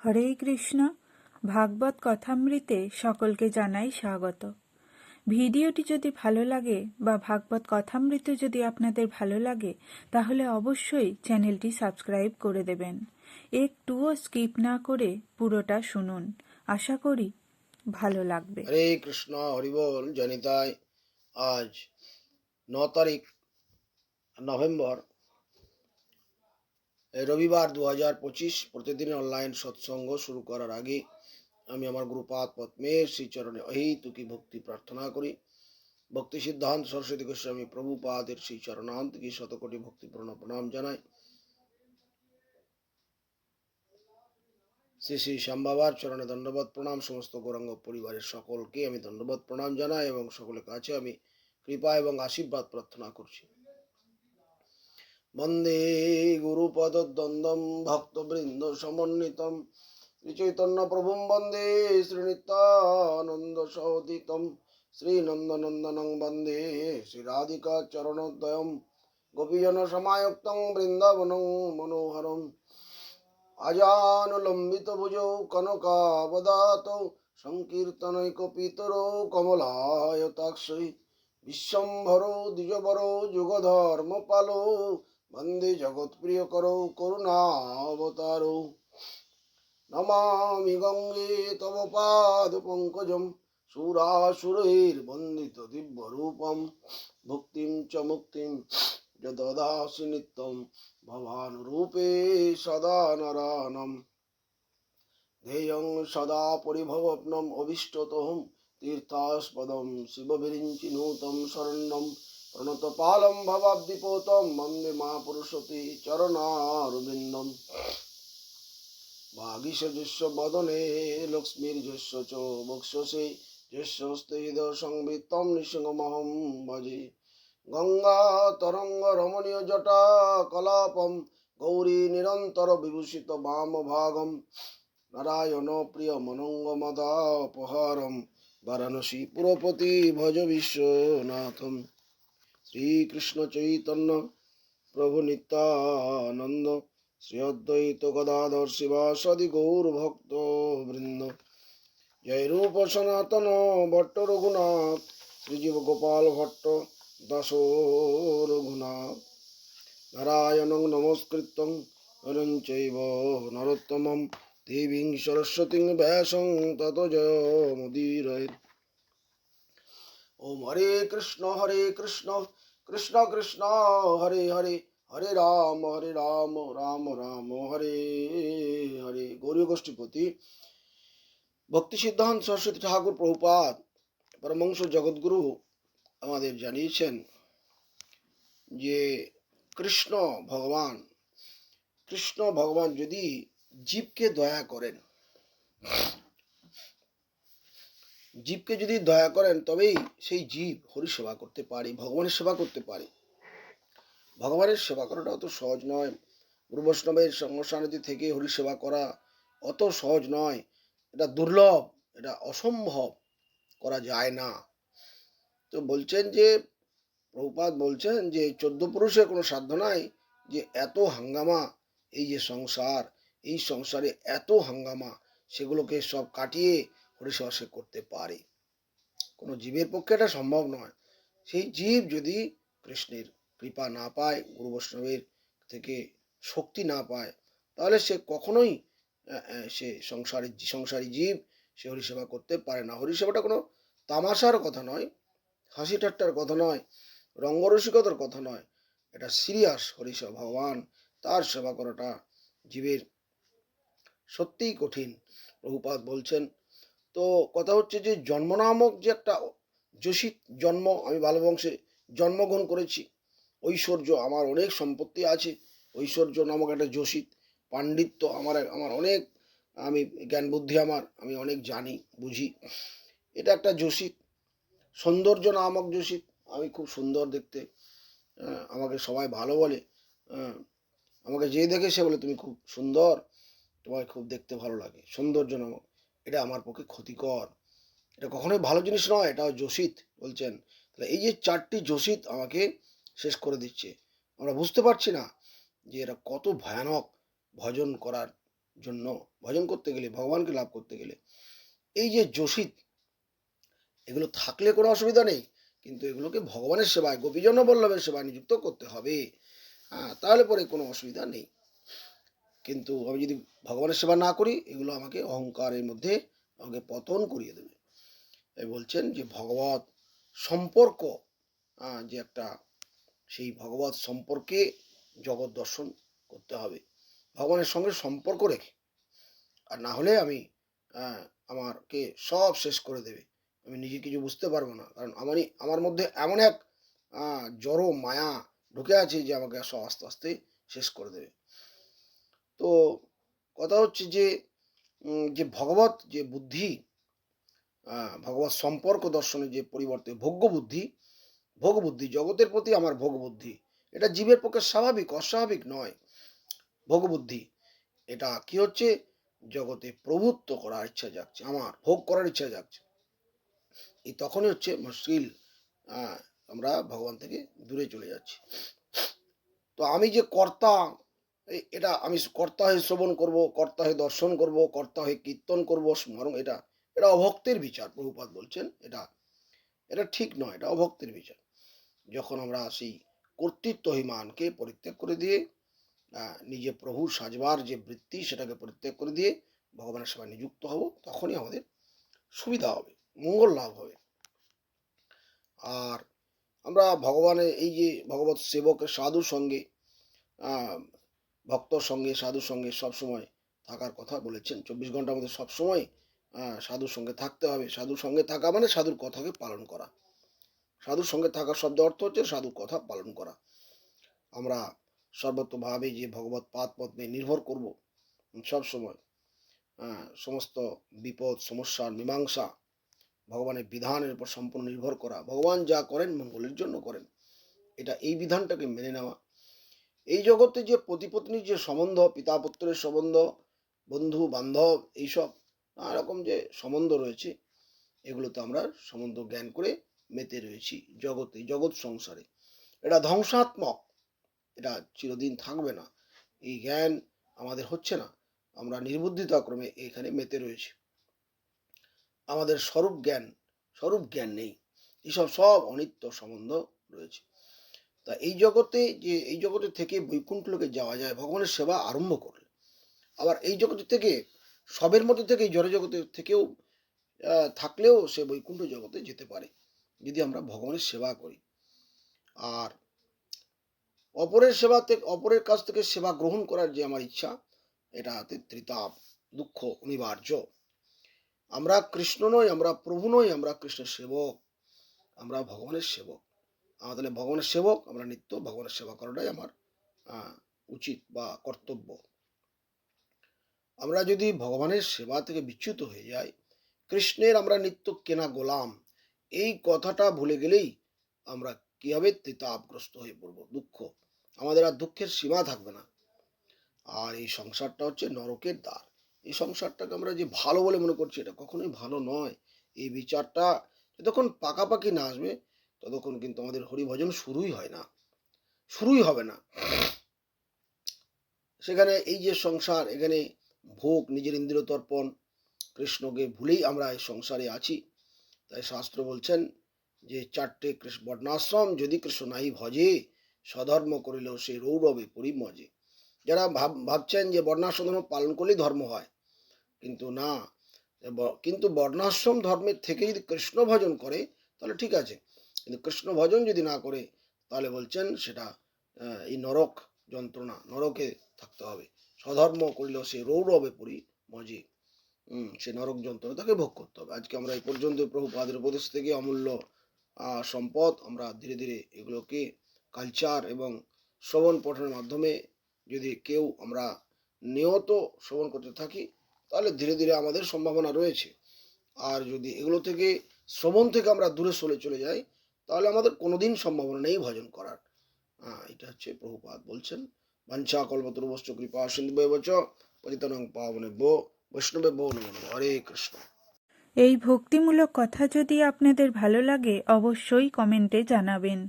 হরে কৃষ্ণ। ভাগবত কথামৃতে সকলকে জানাই স্বাগত। ভিডিওটি যদি ভালো লাগে বা ভাগবত কথামৃত যদি আপনাদের ভালো লাগে তাহলে অবশ্যই চ্যানেলটি সাবস্ক্রাইব করে দেবেন। একটুও স্কিপ না করে পুরোটা শুনুন, আশা করি ভালো লাগবে। হরে কৃষ্ণ, হরিবোল জনিতায়। আজ 9 তারিখ নভেম্বর, রবিবার 2025। প্রতিদিন অনলাইন সৎসঙ্গ শুরু করার আগে আমি আমার গুরুপাদ পদ্মের শ্রীচরণে অহেতুকি ভক্তি প্রার্থনা করি। ভক্তি সিদ্ধান্ত সরস্বতী গোস্বামী প্রভুপাদের শ্রী চরণান্তকে শতকোটি ভক্তিপূর্ণ প্রণাম জানাই। শ্রী শ্রী শ্যামবাবার চরণে দণ্ডবত প্রণাম। সমস্ত গৌরাঙ্গ পরিবারের সকলকে আমি দণ্ডবত প্রণাম জানাই এবং সকলের কাছে আমি কৃপা এবং আশীর্বাদ প্রার্থনা করছি। বন্দে গুরুপদদ্বন্দ্বম ভক্তবৃন্দ সমন্বিতম শ্রীচৈতন্য প্রভুম বন্দে শ্রীনিত্যানন্দ সহোদিতম শ্রীনন্দনন্দনং বন্দে শ্রীরাধিকা চরণোদয়ম গোপীজন সমায়ুক্তং বৃন্দাবনং মনোহরম আজানুলম্বিত ভুজৌ কনকাবদাতৌ সংকীর্তনৈকপিতরৌ কমলায়তাক্ষৈ বিশ্বম্ভরো দ্বিজবরো যুগধর্মপালো বন্দে জগৎপ্রিয়করৌ করুণাবতারৌ নমামি গঙ্গে তব পাদ পঙ্কজম সুরাসুরৈর্বন্দিত দিব্যরূপম ভুক্তিম চ মুক্তিম যদদাসি নিত্যম ভবানুরূপে সদা নরানম ध्येयं सदा परिभवप्नम् अभीष्टतोऽहं तीर्थास्पदं शिवविरिञ्चिनुतं शरणं प्रणतपालं भवाब्धिपोतं वन्दे महापुरुषते चरणारविन्दम् वागीशजस्य वदने लक्ष्मीर्यस्य च वक्षसि यस्यस्ते हृदयसंवित्तं नृसिंहमहं भजे गङ्गातरङ्गरमणीयजटा कलापं गौरी निरन्तरविभूषित वामभागम् नारायण प्रिय मनोंगमदापहारम वाराणसी पुरपति भज विश्वनाथम श्रीकृष्ण चैतन्य प्रभु नित्यानंद श्री अद्वैत गदाधर शिवासदि गौर भक्त वृंद जय रूप सनातन भट्ट रघुनाथ श्रीजीव गोपाल भट्ट दासो रघुनाथ नारायणं नमस्कृतं नरं चैव नरोत्तमं देवीं सरस्वतीं व्यासं ततो जयमुदीरये। ओम हरे कृष्ण कृष्ण कृष्ण हरे हरे हरे राम राम राम हरे हरे। गौरी गोष्ठीपति भक्ति सिद्धांत सरस्वती ठाकुर प्रभुपाद परमहंस जगद्गुरु আমাদের জানিয়েছেন যে কৃষ্ণ ভগবান যদি জীবকে দয়া করেন তবেই সেই জীব হরি সেবা করতে পারে, ভগবানের সেবা করতে পারে। ভগবানের সেবা করাটা অত সহজ নয়। গুরু বৈষ্ণবের সঙ্গ সান্নিধ্য থেকে হরি সেবা করা অত সহজ নয়, এটা দুর্লভ, এটা অসম্ভব, করা যায় না। তো বলছেন যে প্রভুপাদ বলছেন যে 14 পুরুষের কোনো সাধ্য নাই যে এত হাঙ্গামা, এই যে সংসার, এই সংসারে এত হাঙ্গামা, সেগুলোকে সব কাটিয়ে হরিসেবা সে করতে পারে। কোনো জীবের পক্ষে এটা সম্ভব নয়। সেই জীব যদি কৃষ্ণের কৃপা না পায়, গুরু বৈষ্ণবের থেকে শক্তি না পায়, তাহলে সে কখনোই সে সংসারী জীব সে হরিসেবা করতে পারে না। হরিসেবাটা কোনো তামাশার কথা নয়, হাসি ঠাট্টার কথা নয়, রঙ্গরসিকতার কথা নয়, এটা সিরিয়াস হরিসেবা। ভগবান তার সেবা করাটা জীবের সত্যিই কঠিন। প্রভুপাদ বলছেন। তো কথা হচ্ছে যে জন্ম নামক যে একটা যোশিত জন্ম, আমি ভালো বংশে জন্মগ্রহণ করেছি, ঐশ্বর্য, আমার অনেক সম্পত্তি আছে, ঐশ্বর্য নামক একটা যোশিত, পাণ্ডিত্য আমার অনেক, আমি জ্ঞান বুদ্ধি আমি অনেক জানি বুঝি, এটা একটা যোশিত। সৌন্দর্য নামক যোশিত, আমি খুব সুন্দর দেখতে, আমাকে সবাই ভালো বলে, আমাকে যে দেখে সে বলে তুমি খুব সুন্দর, তোমায় খুব দেখতে ভালো লাগে। সৌন্দর্য নামক, এটা আমার পক্ষে ক্ষতিকর, এটা কখনোই ভালো জিনিস নয়, এটাও যোশিত বলছেন। তাহলে এই যে 4টি যোশিত আমাকে শেষ করে দিচ্ছে। আমরা বুঝতে পারছি না যে এরা কত ভয়ানক ভজন করার জন্য, ভজন করতে গেলে, ভগবানকে লাভ করতে গেলে এই যে যোশিত, এগুলো থাকলে কোনো অসুবিধা নেই, কিন্তু এগুলোকে ভগবানের সেবায়, গোপীজন বল্লভের সেবায় নিযুক্ত করতে হবে। তাহলে পরে কোনো অসুবিধা নেই। কিন্তু আমি যদি ভগবানের সেবা না করি, এগুলো আমাকে অহংকারের মধ্যে আমাকে পতন করিয়ে দেবে। তাই বলছেন যে ভগবত সম্পর্ক, যে একটা, সেই ভগবত সম্পর্কে জগৎ দর্শন করতে হবে ভগবানের সঙ্গে সম্পর্ক রেখে। আর না হলে আমি আমাকে সব শেষ করে দেবে, আমি নিজে কিছু বুঝতে পারবো না, কারণ আমার মধ্যে এমন এক জড় মায়া ঢুকে আছে যে আমাকে সব আস্তে আস্তে শেষ করে দেবে। তো কথা হচ্ছে যে যে ভগবত যে বুদ্ধি, ভগবত সম্পর্ক দর্শনের যে পরিবর্তে ভোগ বুদ্ধি, জগতের প্রতি আমার ভোগ বুদ্ধি, এটা জীবের পক্ষে স্বাভাবিক, অস্বাভাবিক নয়। ভোগ বুদ্ধি এটা কি হচ্ছে, জগতে প্রভুত্ব করার ইচ্ছা জাগছে, আমার ভোগ করার ইচ্ছা জাগছে, এই তখনই হচ্ছে মুশকিল, আমরা ভগবান থেকে দূরে চলে যাচ্ছি। তো আমি যে কর্তা, এটা আমি কর্তা হয়ে শ্রবণ করব, কর্তা হয়ে দর্শন করব, কর্তা হয়ে কীর্তন করব, স্মরণ, এটা এটা অভক্তের বিচার। প্রভুপাদ বলছেন এটা এটা ঠিক নয়, এটা অভক্তের বিচার। যখন আমরা সেই কর্তৃত্ব অভিমানকে পরিত্যাগ করে দিয়ে নিজে প্রভু সাজবার যে বৃত্তি, সেটাকে পরিত্যাগ করে দিয়ে ভগবানের সেবায় নিযুক্ত হব, তখনই আমাদের সুবিধা হবে, মঙ্গল লাভ হবে। আর আমরা ভগবানের এই যে ভগবত সেবকের সাধুর সঙ্গে, ভক্তর সঙ্গে, সাধুর সঙ্গে সবসময় থাকার কথা বলেছেন। 24 ঘন্টার মধ্যে সবসময় সাধুর সঙ্গে থাকতে হবে। সাধুর সঙ্গে থাকা মানে সাধুর কথাকে পালন করা। সাধুর সঙ্গে থাকার শব্দ অর্থ হচ্ছে সাধুর কথা পালন করা। আমরা সর্বতভাবে যে ভগবত পাদ পদ্মে নির্ভর করব সবসময়, সমস্ত বিপদ সমস্যার মীমাংসা ভগবানের বিধানের উপর সম্পূর্ণ নির্ভর করা, ভগবান যা করেন মঙ্গলের জন্য করেন, এই বিধানটাকে মেনে নেওয়া। এই জগতে যে পতিপত্নীর যে সম্বন্ধ, পিতা পুত্রের সম্বন্ধ, বন্ধু বান্ধব, এইসব নানা রকম যে সম্বন্ধ রয়েছে, এগুলোতে আমরা সম্বন্ধ জ্ঞান করে মেতে রয়েছি জগৎ সংসারে। এটা ধ্বংসাত্মক, এটা চিরদিন থাকবে না। এই জ্ঞান আমাদের হচ্ছে না, আমরা নির্বুদ্ধিতা ক্রমে এখানে মেতে রয়েছি, আমাদের স্বরূপ জ্ঞান নেই। এসব সব অনিত্য সম্বন্ধ রয়েছে। তা এই জগতে থেকে বৈকুণ্ঠ লোকে যাওয়া যায় ভগবানের সেবা আরম্ভ করলে। আবার এই জগতে থেকে, সবের মধ্যে থেকে, জড় জগতে থেকেও থাকলেও সে বৈকুণ্ঠ জগতে যেতে পারে যদি আমরা ভগবানের সেবা করি। আর অপরের কাছ থেকে সেবা গ্রহণ করার যে আমার ইচ্ছা, এটাতে ত্রিতাপ, দুঃখ অনিবার্য। আমরা কৃষ্ণ নই, আমরা প্রভু নই, আমরা কৃষ্ণের সেবক, আমরা ভগবানের সেবক। তাহলে ভগবানের সেবক, আমরা নিত্য ভগবানের সেবা করাটাই আমার উচিত বা কর্তব্য। আমরা যদি ভগবানের সেবা থেকে বিচ্যুত হয়ে যাই, কৃষ্ণের আমরা নিত্য কেনা গোলাম, এই কথাটা ভুলে গেলেই আমরা কিভাবে ত্রিতাপগ্রস্ত হয়ে পড়বো, দুঃখ, আমাদের আর দুঃখের সীমা থাকবে না। আর এই সংসারটা হচ্ছে নরকের দ্বার। এই সংসারটাকে আমরা যে ভালো বলে মনে করছি, এটা কখনোই ভালো নয়। এই বিচারটা যতক্ষণ পাকাপাকি না আসবে, ততক্ষণ কিন্তু আমাদের হরিভজন শুরুই হবে না। সেখানে এই যে সংসার, এখানে ভোগ, নিজের ইন্দ্রিয় তর্পণ, কৃষ্ণকে ভুলেই আমরা এই সংসারে আছি। তাই শাস্ত্র বলছেন যে 4টে বর্ণাশ্রম যদি কৃষ্ণ নাই ভজে, স্বধর্ম করিলেও সে রৌরবে পরিমজে। যারা ভাবছেন যে বর্ণাশ্রম ধর্ম পালন করলেই ধর্ম হয়, কিন্তু না, কিন্তু বর্ণাশ্রম ধর্মের থেকে যদি কৃষ্ণ ভজন করে তাহলে ঠিক আছে, কিন্তু কৃষ্ণ ভজন যদি না করে তাহলে বলছেন সেটা এই নরক যন্ত্রণা, নরকে থাকতে হবে। স্বধর্ম করিলেও সে রৌরবে পরিমজে, সে নরক যন্ত্রণা তাকে ভোগ করতে হবে। আজকে আমরা এই পর্যন্ত প্রভুপাদের উপদেশ থেকে অমূল্য সম্পদ, আমরা ধীরে ধীরে এগুলোকে কালচার এবং শ্রবণ পঠনের মাধ্যমে যদি কেউ আমরা নিয়ত শ্রবণ করতে থাকি, তাহলে ধীরে ধীরে আমাদের সম্ভাবনা রয়েছে। আর যদি এগুলো থেকে, শ্রবণ থেকে আমরা দূরে চলে যাই, তাহলে আমাদের কোনোদিন সম্ভাবনা নেই ভজন করার। এটা হচ্ছে প্রভুপাদ বলছেন, বাঞ্ছা কল্পতরুভশ্চ কৃপা সিন্ধুভ্যেব চ পতিতানাং পাবনেভ্যো বৈষ্ণবেভ্যো নমো নমঃ। হরে কৃষ্ণ। এই ভক্তিমূলক কথা যদি আপনাদের ভালো লাগে অবশ্যই কমেন্টে জানাবেন।